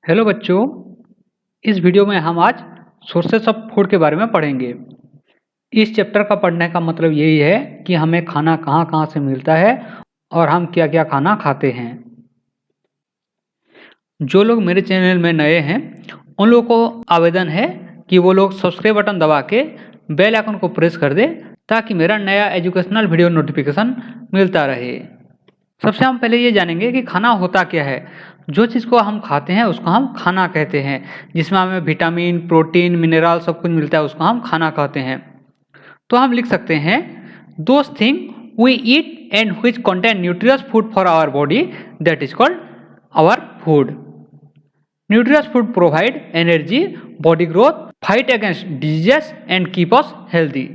Hello बच्चों, इस video में हम आज सोर्सेस ऑफ फूड के बारे में पढ़ेंगे। इस चैप्टर का पढ़ने का मतलब यही है कि हमें खाना कहाँ कहाँ से मिलता है और हम क्या क्या खाना खाते हैं। जो लोग मेरे चैनल में नए हैं उन लोगों को आवेदन है कि वो लोग सब्सक्राइब बटन दबा के बेल आइकन को प्रेस कर दे ताकि मेरा नया एजुकेशनल वीडियो नोटिफिकेशन मिलता रहे। सबसे हम पहले ये जानेंगे कि खाना होता क्या है। जो चीज़ को हम खाते हैं उसको हम खाना कहते हैं, जिसमें हमें विटामिन, प्रोटीन, मिनरल सब कुछ मिलता है, उसको हम खाना कहते हैं। तो हम लिख सकते हैं those thing we eat and which contain nutritious food for our body that is called our food. Nutritious food provide energy, body growth, fight against diseases and keep us healthy.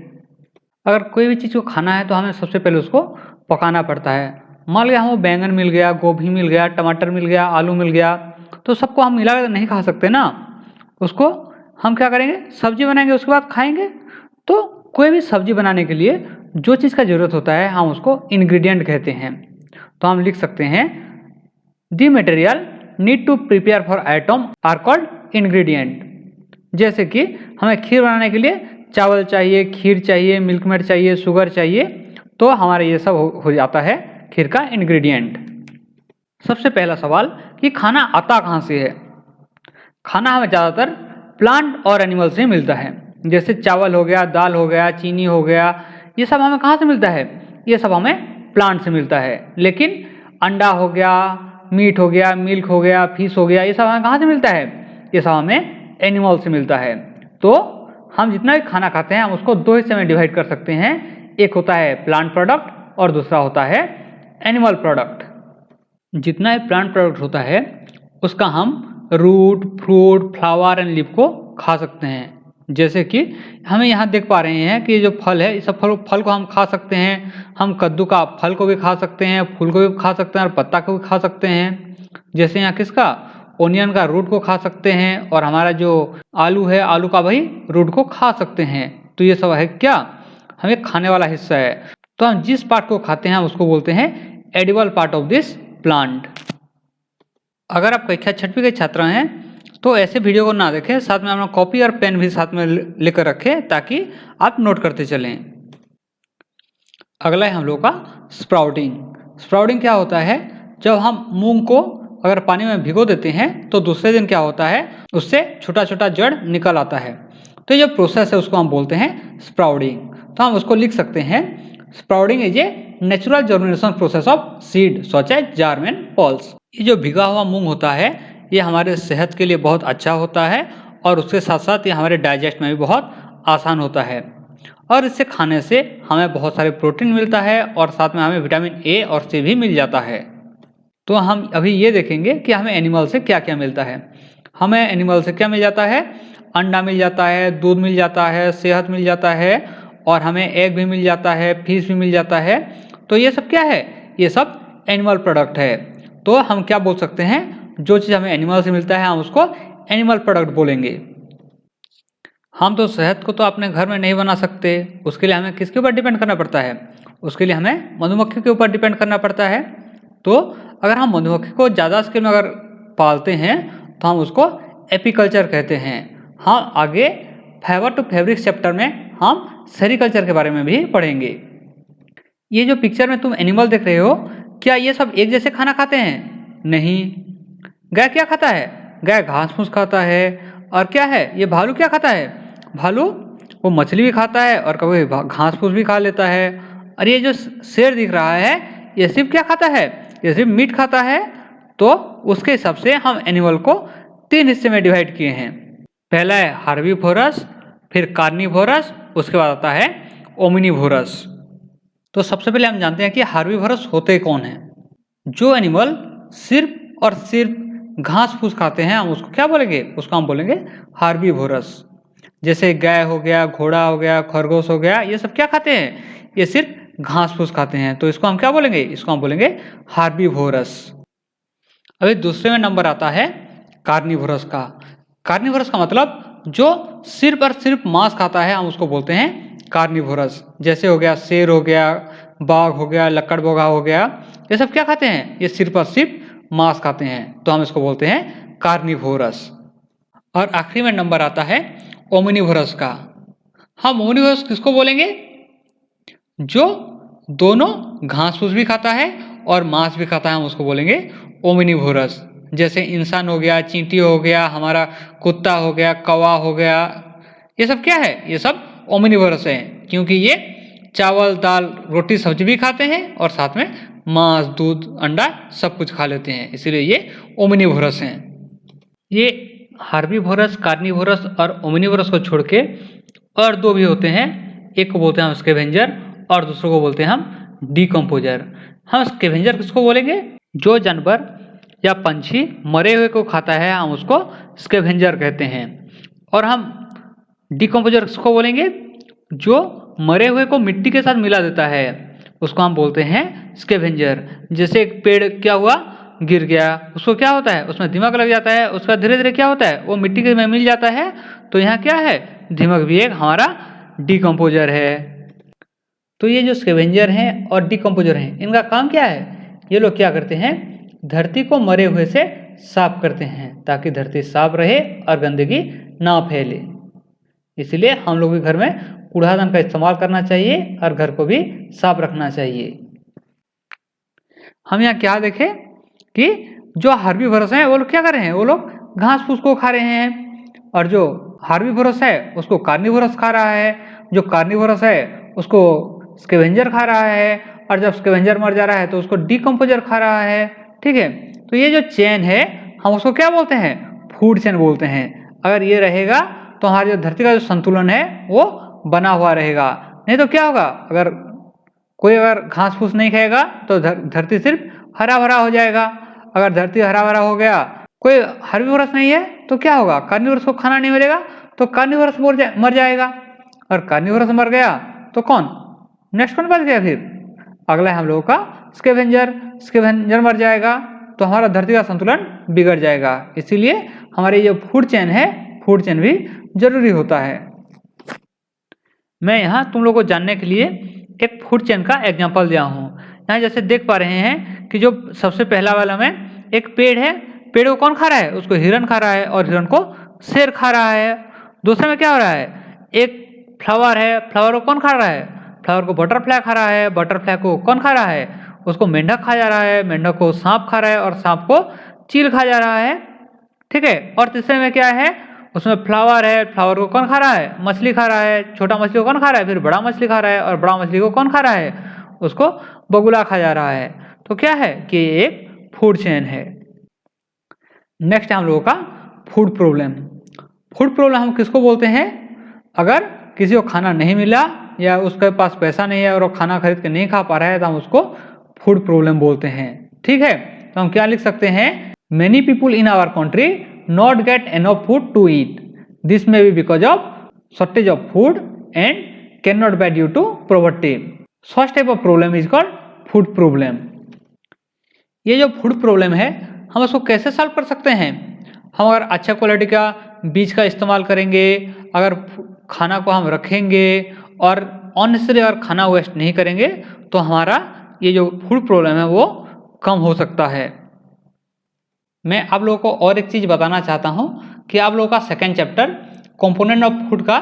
अगर कोई भी चीज़ को खाना है तो हमें सबसे पहले उसको पकाना पड़ता है। मान लिया हमें बैंगन मिल गया, गोभी मिल गया, टमाटर मिल गया, आलू मिल गया, तो सबको हम मिला नहीं खा सकते ना। उसको हम क्या करेंगे, सब्जी बनाएंगे, उसके बाद खाएंगे। तो कोई भी सब्जी बनाने के लिए जो चीज़ का ज़रूरत होता है हम उसको इंग्रेडिएंट कहते हैं। तो हम लिख सकते हैं the material need to prepare for item are called ingredient. जैसे कि हमें खीर बनाने के लिए चावल चाहिए, खीर चाहिए, मिल्क मेड चाहिए, शुगर चाहिए, तो हमारा ये सब हो जाता है खीर का इंग्रेडिएंट। सबसे पहला सवाल कि खाना आता कहाँ से है। खाना हमें ज़्यादातर प्लांट और एनिमल से मिलता है। जैसे चावल हो गया, दाल हो गया, चीनी हो गया, ये सब हमें कहाँ से मिलता है? ये सब हमें प्लांट से मिलता है। लेकिन अंडा हो गया, मीट हो गया, मिल्क हो गया, फिश हो गया, ये सब हमें कहाँ से मिलता है? ये सब हमें एनिमल से मिलता है। तो हम जितना भी खाना खाते हैं हम उसको दो हिस्से में डिवाइड कर सकते हैं। एक होता है प्लांट प्रोडक्ट और दूसरा होता है एनिमल प्रोडक्ट। जितना भी प्लांट प्रोडक्ट होता है उसका हम root, fruit, flower and leaf को खा सकते हैं। जैसे कि हमें यहाँ देख पा रहे हैं कि जो फल है, इस सब फल को हम खा सकते हैं। हम कद्दू का फल को भी खा सकते हैं, फूल को भी खा सकते हैं और पत्ता को भी खा सकते हैं। जैसे यहाँ किसका, ओनियन का रूट को खा सकते हैं, और हमारा जो आलू है, आलू का भाई रूट को खा सकते हैं। तो ये सब है क्या, हमें खाने वाला हिस्सा है। तो हम जिस पार्ट को खाते हैं उसको बोलते हैं edible part of this plant. अगर आप कक्षा 6वीं के छात्र हैं तो ऐसे वीडियो को ना देखें, साथ में अपना कॉपी और पेन भी साथ में लेकर रखें ताकि आप नोट करते चलें। अगला है हम लोग का स्प्राउटिंग। स्प्राउटिंग क्या होता है, जब हम मूंग को अगर पानी में भिगो देते हैं तो दूसरे दिन क्या होता है, उससे छोटा छोटा जड़ निकल आता है। तो ये प्रोसेस है उसको हम बोलते हैं स्प्राउटिंग। तो हम उसको लिख सकते हैं sprouting is a natural germination process of seed such as germ and pulse. ये जो भिगा हुआ मूंग होता है ये हमारे सेहत के लिए बहुत अच्छा होता है और उसके साथ साथ ये हमारे डाइजेस्ट में भी बहुत आसान होता है। और इसे खाने से हमें बहुत सारे प्रोटीन मिलता है और साथ में हमें विटामिन ए और सी भी मिल जाता है। तो हम अभी ये देखेंगे कि हमें एनिमल से क्या क्या मिलता है। हमें एनिमल से क्या मिल जाता है, अंडा मिल जाता है, दूध मिल जाता है, सेहत मिल जाता है, और हमें एग भी मिल जाता है, फिश भी मिल जाता है। तो ये सब क्या है, ये सब एनिमल प्रोडक्ट है। तो हम क्या बोल सकते हैं, जो चीज़ हमें एनिमल से मिलता है हम उसको एनिमल प्रोडक्ट बोलेंगे। हम तो शहद को तो अपने घर में नहीं बना सकते, उसके लिए हमें किसके ऊपर डिपेंड करना पड़ता है, उसके लिए हमें मधुमक्खी के ऊपर डिपेंड करना पड़ता है। तो अगर हम मधुमक्खी को ज़्यादा स्केल में अगर पालते हैं तो हम उसको एपीकल्चर कहते हैं। हाँ, आगे फाइबर टू फैब्रिक चैप्टर में हम सेरीकल्चर के बारे में भी पढ़ेंगे। ये जो पिक्चर में तुम एनिमल देख रहे हो, क्या ये सब एक जैसे खाना खाते हैं? नहीं। गाय क्या खाता है, गाय घास फूस खाता है। और क्या है, ये भालू क्या खाता है, भालू वो मछली भी खाता है और कभी घास फूस भी खा लेता है। और ये जो शेर दिख रहा है ये सिर्फ क्या खाता है, ये सिर्फ मीट खाता है। तो उसके हिसाब से हम एनिमल को 3 हिस्से में डिवाइड किए हैं। पहला है हार्बीवोरस, फिर कार्निवोरस, उसके बाद आता है ओमिनिवोरस। तो सबसे पहले हम जानते हैं कि हार्बीवोरस होते कौन हैं। जो एनिमल सिर्फ और सिर्फ घास फूस खाते हैं हम उसको क्या बोलेंगे, उसको हम बोलेंगे हार्बीवोरस। जैसे गाय हो गया, घोड़ा हो गया, खरगोश हो गया, ये सब क्या खाते हैं, ये सिर्फ घास फूस खाते हैं। तो इसको हम क्या बोलेंगे, इसको हम बोलेंगे हार्बीवोरस। अभी दूसरे में नंबर आता है कार्निवोरस का। कार्निवोरस का मतलब जो सिर्फ और सिर्फ मांस खाता है हम उसको बोलते हैं कार्निवोरस। जैसे हो गया शेर हो गया, बाघ हो गया, लकड़बोगा हो गया, ये सब क्या खाते हैं, ये सिर्फ और सिर्फ मांस खाते हैं। तो हम इसको बोलते हैं कार्निवोरस। और आखिरी में नंबर आता है ओमनिवोरस का। हम ओमनिवोरस किसको बोलेंगे? जो दोनों घास फूस भी खाता है और मांस भी खाता है, हम उसको बोलेंगे ओमनिवोरस। जैसे इंसान हो गया, चींटी हो गया, हमारा कुत्ता हो गया, कौवा हो गया, ये सब क्या है? ये सब ओमनिवोरस है, क्योंकि ये चावल दाल रोटी सब्जी भी खाते हैं और साथ में मांस दूध अंडा सब कुछ खा लेते हैं, इसीलिए ये ओमनिवोरस हैं। ये हर्बीवोरस, कार्निवोरस और ओमनिवोरस को छोड़ के और दो भी होते हैं। एक को बोलते हैं हम स्कैवेंजर और दूसरों को बोलते हैं हम डिकम्पोजर। हम स्कैवेंजर किसको बोलेंगे? जो जानवर या पंछी मरे हुए को खाता है, हम उसको स्कैवेंजर कहते हैं। और हम डिकम्पोजर किसको बोलेंगे? जो मरे हुए को मिट्टी के साथ मिला देता है, उसको हम बोलते हैं स्कैवेंजर। जैसे एक पेड़ क्या हुआ, गिर गया, उसको क्या होता है? उसमें दीमक लग जाता है, उसका धीरे धीरे क्या होता है? वो मिट्टी के में मिल जाता है। तो यहाँ क्या है? दीमक भी एक हमारा डिकम्पोजर है। तो ये जो स्कैवेंजर हैं और डिकम्पोजर हैं, इनका काम क्या है? ये लोग क्या करते हैं? धरती को मरे हुए से साफ करते हैं, ताकि धरती साफ रहे और गंदगी ना फैले। इसलिए हम लोग भी घर में कूड़ादान का इस्तेमाल करना चाहिए और घर को भी साफ रखना चाहिए। हम यहाँ क्या देखें कि जो हर्बीवोरस हैं वो लोग क्या कर रहे हैं? वो लोग घास फूस को खा रहे हैं, और जो हर्बीवोरस है उसको कार्निवोरस खा रहा है, जो कार्निवोरस है उसको स्कैवेंजर खा रहा है, और जब स्कैवेंजर मर जा रहा है तो उसको डिकम्पोजर खा रहा है। ठीक है, तो ये जो चेन है हम उसको क्या बोलते हैं? फूड चेन बोलते हैं। अगर ये रहेगा तो हमारी जो धरती का जो संतुलन है वो बना हुआ रहेगा। नहीं तो क्या होगा? अगर कोई घास फूस नहीं खाएगा तो धरती सिर्फ हरा भरा हो जाएगा। अगर धरती हरा भरा हो गया, कोई हर्बीवोरस नहीं है, तो क्या होगा? कार्निवोरस को खाना नहीं मिलेगा, तो कार्निवोरस मर जाएगा। और कार्निवोरस मर गया तो कौन नेक्स्ट कौन बच गया? फिर अगला है हम लोगों का स्कैवेंजर। स्कैवेंजर मर जाएगा तो हमारा धरती का संतुलन बिगड़ जाएगा। इसीलिए हमारी जो फूड चेन है, फूड चेन भी जरूरी होता है। मैं यहाँ तुम लोगों को जानने के लिए एक फूड चेन का एग्जांपल दिया हूँ। यहाँ जैसे देख पा रहे हैं कि जो सबसे पहला वाला में एक पेड़ है, पेड़ को कौन खा रहा है? उसको हिरन खा रहा है और हिरन को शेर खा रहा है। दूसरे में क्या हो रहा है? एक फ्लावर है, फ्लावर को कौन खा रहा है? फ्लावर को बटरफ्लाई खा रहा है, बटरफ्लाई को कौन खा रहा है? उसको मेंढक खा जा रहा है, मेंढक को सांप खा रहा है और सांप को चील खा जा रहा है। ठीक है, और तीसरे में क्या है? उसमें फ्लावर है, फ्लावर को कौन खा रहा है? मछली खा रहा है, छोटा मछली को कौन खा रहा है? फिर बड़ा मछली खा रहा है, और बड़ा मछली को कौन खा रहा है? उसको बगुला खा जा रहा है। तो क्या है कि ये एक फूड चेन है। नेक्स्ट है हम लोगों का फूड प्रॉब्लम। फूड प्रॉब्लम हम किसको बोलते हैं? अगर किसी को खाना नहीं मिला या उसके पास पैसा नहीं है और वो खाना खरीद के नहीं खा पा रहा है, तो हम उसको फूड प्रॉब्लम बोलते हैं। ठीक है, तो हम क्या लिख सकते हैं? Many people in our country not get enough food to eat. This may be because of shortage of food and cannot be due to poverty. Such type of problem is called food problem. ये जो food problem है हम उसको कैसे solve कर सकते हैं? हम अगर अच्छा क्वालिटी का बीज का इस्तेमाल करेंगे, अगर खाना को हम रखेंगे और अननेसेसरी अगर खाना वेस्ट नहीं करेंगे, तो हमारा ये जो फूड प्रॉब्लम है वो कम हो सकता है। मैं आप लोगों को और एक चीज़ बताना चाहता हूं कि आप लोगों का second chapter component of food का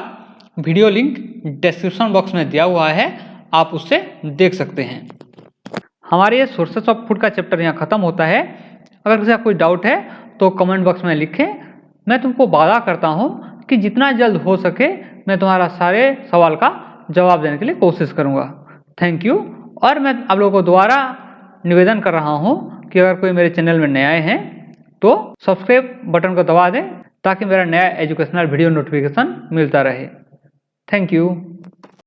वीडियो लिंक डिस्क्रिप्शन बॉक्स में दिया हुआ है, आप उससे देख सकते हैं। हमारे ये सोर्सेस ऑफ फूड का चैप्टर यहाँ ख़त्म होता है। अगर किसी का कोई डाउट है तो कमेंट बॉक्स में लिखें। मैं तुमको वादा करता हूँ कि जितना जल्द हो सके मैं तुम्हारा सारे सवाल का जवाब देने के लिए कोशिश करूँगा। Thank you. और मैं आप लोगों को दोबारा निवेदन कर रहा हूँ कि अगर कोई मेरे चैनल में नए हैं तो सब्सक्राइब बटन को दबा दें, ताकि मेरा नया एजुकेशनल वीडियो नोटिफिकेशन मिलता रहे। Thank you.